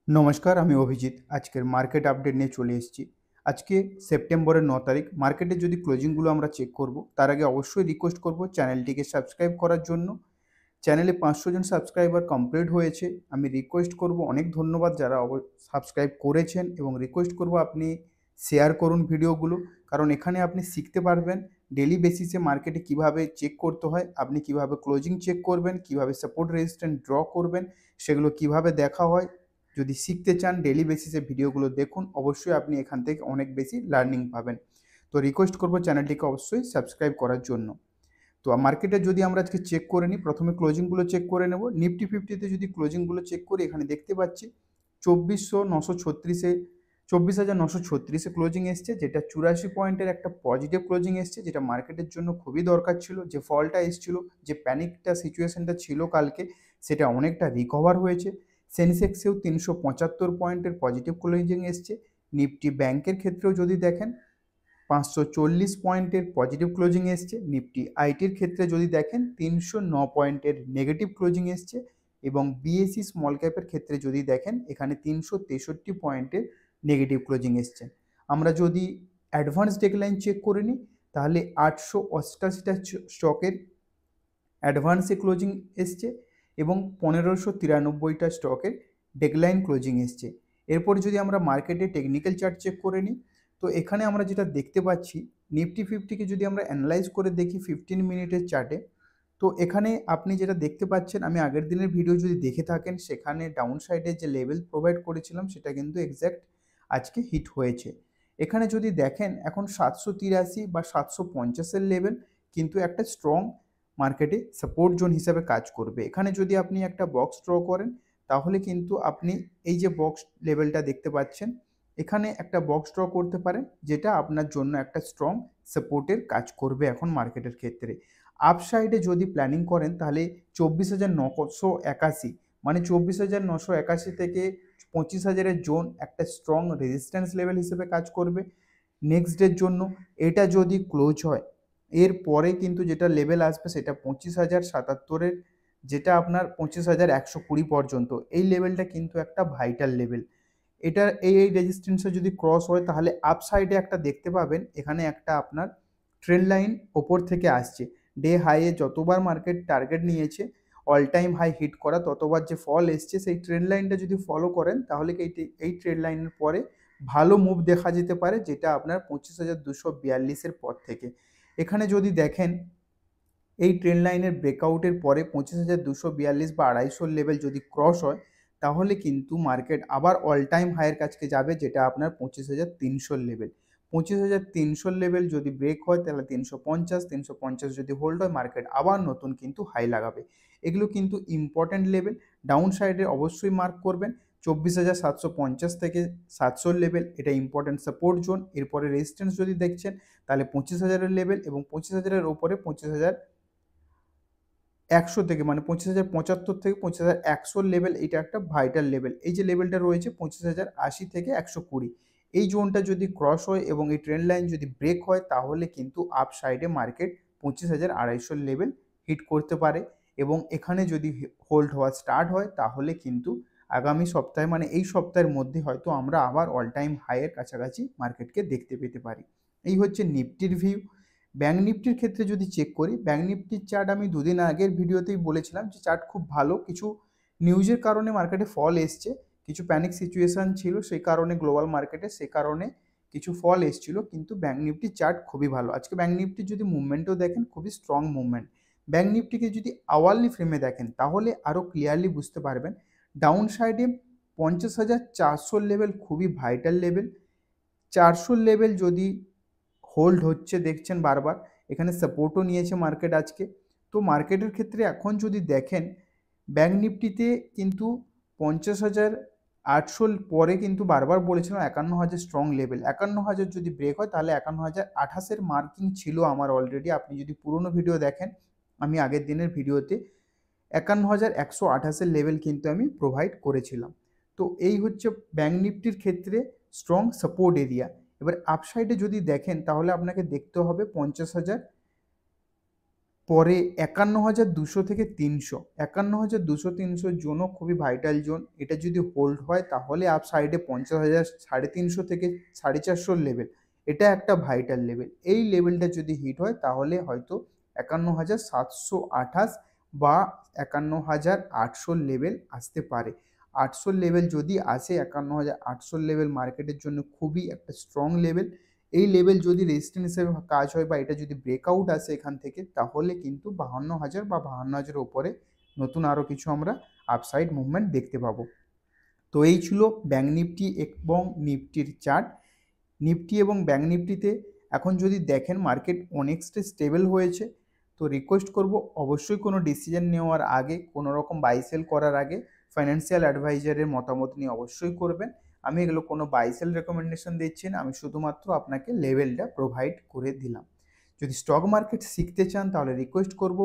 नमस्कार, আমি অভিজিৎ। আজকের মার্কেট আপডেট নিয়ে চলে এসেছি। আজকে সেপ্টেম্বরের ৯ তারিখ। মার্কেটের যদি ক্লোজিংগুলো আমরা চেক করব, তার আগে অবশ্যই রিকোয়েস্ট করব চ্যানেলটিকে সাবস্ক্রাইব করার জন্য। চ্যানেলে ৫০০ জন সাবস্ক্রাইবার কমপ্লিট হয়েছে। আমি রিকোয়েস্ট করব, অনেক ধন্যবাদ যারা সাবস্ক্রাইব করেছেন, এবং রিকোয়েস্ট করব আপনি শেয়ার করুন ভিডিওগুলো। কারণ এখানে আপনি শিখতে পারবেন ডেইলি বেসিসে মার্কেটে কিভাবে চেক করতে হয়, আপনি কিভাবে ক্লোজিং চেক করবেন, কিভাবে সাপোর্ট রেজিস্ট্যান্স ড্র করবেন, সেগুলো কিভাবে দেখা হয়। যদি শিখতে চান ডেইলি বেসিসে ভিডিওগুলো দেখুন, অবশ্যই আপনি এখান থেকে অনেক বেশি লার্নিং পাবেন। তো রিকোয়েস্ট করব চ্যানেলটিকে অবশ্যই সাবস্ক্রাইব করার জন্য। তো মার্কেটে যদি আমরা আজকে চেক করে নিই, প্রথমে ক্লোজিংগুলো চেক করে নেব। নিফটি ফিফটিতে যদি ক্লোজিংগুলো চেক করি, এখানে দেখতে পাচ্ছি 24,936 ক্লোজিং এসছে, যেটা 84 পয়েন্টের একটা পজিটিভ ক্লোজিং এসছে, যেটা মার্কেটের জন্য খুবই দরকার ছিল। যে ফলটা এসছিল, যে প্যানিকটা সিচুয়েশনটা ছিল কালকে, সেটা অনেকটা রিকভার হয়েছে। সেন্সেক্সেও 375 পয়েন্টের পজিটিভ ক্লোজিং এসছে। নিফটি ব্যাংকের ক্ষেত্রেও যদি দেখেন 540 পয়েন্টের পজিটিভ ক্লোজিং এসছে। নিফটি আইটির ক্ষেত্রে যদি দেখেন 309 পয়েন্টের নেগেটিভ ক্লোজিং এসছে। এবং বিএসসি স্মল ক্যাপের ক্ষেত্রে যদি দেখেন, এখানে 363 পয়েন্টের নেগেটিভ ক্লোজিং এসছে। আমরা যদি অ্যাডভান্স ডেকলাইন চেক করে নিই, তাহলে 888টা স্টকের অ্যাডভান্সে ক্লোজিং এসছে এবং 1593টা স্টকের ডেকলাইন ক্লোজিং এসছে। এরপর যদি আমরা মার্কেটে টেকনিক্যাল চার্ট চেক করে নিই, তো এখানে আমরা যেটা দেখতে পাচ্ছি, নিফটি ফিফটিকে যদি আমরা অ্যানালাইজ করে দেখি 15 মিনিটের চার্টে, তো এখানে আপনি যেটা দেখতে পাচ্ছেন, আমি আগের দিনের ভিডিও যদি দেখে থাকেন, সেখানে ডাউন সাইডে যে লেভেল প্রোভাইড করেছিলাম, সেটা কিন্তু এক্স্যাক্ট আজকে হিট হয়েছে। এখানে যদি দেখেন, এখন 783 বা 750-এর লেভেল কিন্তু একটা স্ট্রং মার্কেটে সাপোর্ট জোন হিসাবে কাজ করবে। এখানে যদি আপনি একটা বক্স ড্র করেন, তাহলে কিন্তু আপনি এই যে বক্স লেভেলটা দেখতে পাচ্ছেন, এখানে একটা বক্স ড্র করতে পারেন, যেটা আপনার জন্য একটা স্ট্রং সাপোর্টের কাজ করবে এখন মার্কেটের ক্ষেত্রে। আপসাইডে যদি প্ল্যানিং করেন, তাহলে 24,981, মানে 24,981 থেকে 25,000-এর জোন একটা স্ট্রং রেজিস্ট্যান্স লেভেল হিসেবে কাজ করবে নেক্সট ডের জন্য। এটা যদি ক্লোজ হয়, এর পরে কিন্তু যেটা লেভেল আসবে, সেটা 25,077-এর, যেটা আপনার 25,120 পর্যন্ত। এই লেভেলটা কিন্তু একটা ভাইটাল লেভেল। এটা এই রেজিস্ট্যান্সে যদি ক্রস হয়, তাহলে আপসাইডে একটা দেখতে পাবেন, এখানে একটা আপনার ট্রেন্ড লাইন ওপর থেকে আসছে। ডে হাইয়ে যতবার মার্কেট টার্গেট নিয়েছে অল টাইম হাই হিট করা, ততবার যে ফল এসছে, সেই ট্রেন্ড লাইনটা যদি ফলো করেন, তাহলে এই ট্রেন্ড লাইনের পরে ভালো মুভ দেখা যেতে পারে, যেটা আপনার 25,242-এর পর থেকে। এখানে যদি দেখেন, এই ট্রেন্ড লাইনের ব্রেকআউটের পরে 25,242 বা 250 লেভেল যদি ক্রস হয়, তাহলে কিন্তু মার্কেট আবার অল টাইম হাইয়ের কাছকে যাবে, যেটা আপনার 25,300 লেভেল। 25,300 লেভেল যদি ব্রেক হয়, তাহলে 350 যদি হোল্ড হয়, মার্কেট আবার নতুন কিন্তু হাই লাগাবে। এগুলো কিন্তু ইম্পর্ট্যান্ট লেভেল। ডাউন সাইডে অবশ্যই মার্ক করবেন 24,750 থেকে 700 লেভেল, এটা ইম্পর্ট্যান্ট সাপোর্ট জোন। এরপরে রেজিস্ট্যান্স যদি দেখছেন, তাহলে 25,000-এর লেভেল, এবং 25,000-এর ওপরে 25,100 থেকে, মানে 25,075 থেকে 25,100 লেভেল, এটা একটা ভাইটাল লেভেল। এই যে লেভেলটা রয়েছে 25,080 থেকে 120, এই জোনটা যদি ক্রস হয় এবং এই ট্রেন্ড লাইন যদি ব্রেক হয়, তাহলে কিন্তু আপ সাইডে মার্কেট 25,250 লেভেল হিট করতে পারে। এবং এখানে যদি হোল্ড হওয়া স্টার্ট হয়, তাহলে কিন্তু আগামী সপ্তাহে, মানে এই সপ্তাহের মধ্যে হয়তো আমরা আবার অল টাইম হাইয়ের কাছাকাছি মার্কেটকে দেখতে পেতে পারি। এই হচ্ছে নিফটির ভিউ। ব্যাঙ্ক নিফটির ক্ষেত্রে যদি চেক করি, ব্যাঙ্ক নিফটির চার্ট আমি দুদিন আগের ভিডিওতেই বলেছিলাম যে চার্ট খুব ভালো। কিছু নিউজের কারণে মার্কেটে ফল এসছে, কিছু প্যানিক সিচুয়েশান ছিল সেই কারণে গ্লোবাল মার্কেটে, সে কারণে কিছু ফল এসছিল, কিন্তু ব্যাঙ্ক নিফটির চার্ট খুবই ভালো। আজকে ব্যাঙ্ক নিফটির যদি মুভমেন্টও দেখেন, খুবই স্ট্রং মুভমেন্ট। ব্যাঙ্ক নিফটিকে যদি আওয়ারলি ফ্রেমে দেখেন, তাহলে আরও ক্লিয়ারলি বুঝতে পারবেন। ডাউন সাইডে 50,400 লেভেল খুবই ভাইটাল লেভেল। 400 লেভেল যদি হোল্ড হচ্ছে দেখছেন বারবার, এখানে সাপোর্টও নিয়েছে মার্কেট আজকে। তো মার্কেটের ক্ষেত্রে এখন যদি দেখেন, ব্যাঙ্ক নিফটিতে কিন্তু 50,800 পরে কিন্তু বারবার বলেছিলাম 51,000 স্ট্রং লেভেল। 51,000 যদি ব্রেক হয়, তাহলে 51,028-এর মার্কিং ছিল আমার অলরেডি। আপনি যদি পুরোনো ভিডিও দেখেন, আমি আগের দিনের ভিডিওতে 51,128-এর লেভেল কিন্তু আমি প্রোভাইড করেছিলাম। তো এই হচ্ছে ব্যাঙ্ক নিফটির ক্ষেত্রে স্ট্রং সাপোর্ট এরিয়া। এবার আপসাইডে যদি দেখেন, তাহলে আপনাকে দেখতে হবে পরে ৫১,২০০ থেকে ৩০০, ৫১,২০০-৩০০ জোনও খুবই ভাইটাল জোন। এটা যদি হোল্ড হয় তাহলে আপ সাইডে ৫০,০০০ ৩৫০ থেকে ৪৫০ লেভেল, এটা একটা ভাইটাল লেভেল। এই লেভেলটা যদি হিট হয় তাহলে হয়তো ৫১,৭২৮ বা ৫১,৮০০ লেভেল আসতে পারে। ৮০০ লেভেল যদি আসে, ৫১,৮০০ লেভেল মার্কেটের জন্য খুবই একটা স্ট্রং লেভেল। এই লেভেল যদি রেজিস্ট্যান্স হিসেবে কাজ হয় বা এটা যদি ব্রেকআউট আসে এখান থেকে, তাহলে কিন্তু ৫২,০০০ বা ৫২,০০০ উপরে নতুন আরও কিছু আমরা আপসাইড মুভমেন্ট দেখতে পাবো। তো এই ছিল ব্যাঙ্ক নিফটি এবং নিফটির চার্ট। নিফটি এবং ব্যাঙ্ক নিফটিতে এখন যদি দেখেন মার্কেট অনেকটা স্টেবল হয়েছে। তো রিকোয়েস্ট করব অবশ্যই কোনো ডিসিশন নেওয়ার আগে, কোনো রকম বাই সেল করার আগে ফাইন্যান্সিয়াল অ্যাডভাইজারের মতামত নিয়ে অবশ্যই করবেন। আমি এগুলো কোনো বাই সেল রেকমেন্ডেশন দিচ্ছি না, আমি শুধুমাত্র আপনাকে লেভেলটা প্রোভাইড করে দিলাম। যদি স্টক মার্কেট শিখতে চান তাহলে রিকোয়েস্ট করব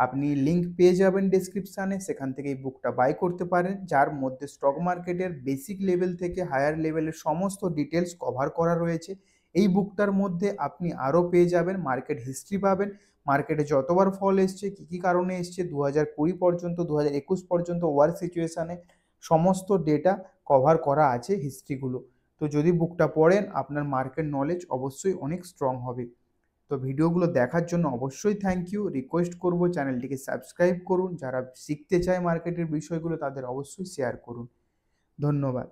আপনি লিঙ্ক পেয়ে যাবেন ডেসক্রিপশানে, সেখান থেকে এই বুকটা বাই করতে পারেন, যার মধ্যে স্টক মার্কেটের বেসিক লেভেল থেকে হায়ার লেভেলের সমস্ত ডিটেলস কভার করা রয়েছে। এই বুকটার মধ্যে আপনি আরও পেয়ে যাবেন মার্কেট হিস্ট্রি পাবেন, মার্কেটে যতবার ফল এসছে, কী কী কারণে এসছে, 2020 পর্যন্ত 2021 পর্যন্ত ওয়ার সিচুয়েশানে সমস্ত ডেটা কভার করা আছে হিস্ট্রিগুলো। তো যদি বুকটা পড়েন আপনার মার্কেট নলেজ অবশ্যই অনেক স্ট্রং হবে। তো ভিডিওগুলো দেখার জন্য অবশ্যই থ্যাংক ইউ। রিকোয়েস্ট করব চ্যানেলটিকে সাবস্ক্রাইব করুন, যারা শিখতে চায় মার্কেটের বিষয়গুলো তাদের অবশ্যই শেয়ার করুন। ধন্যবাদ।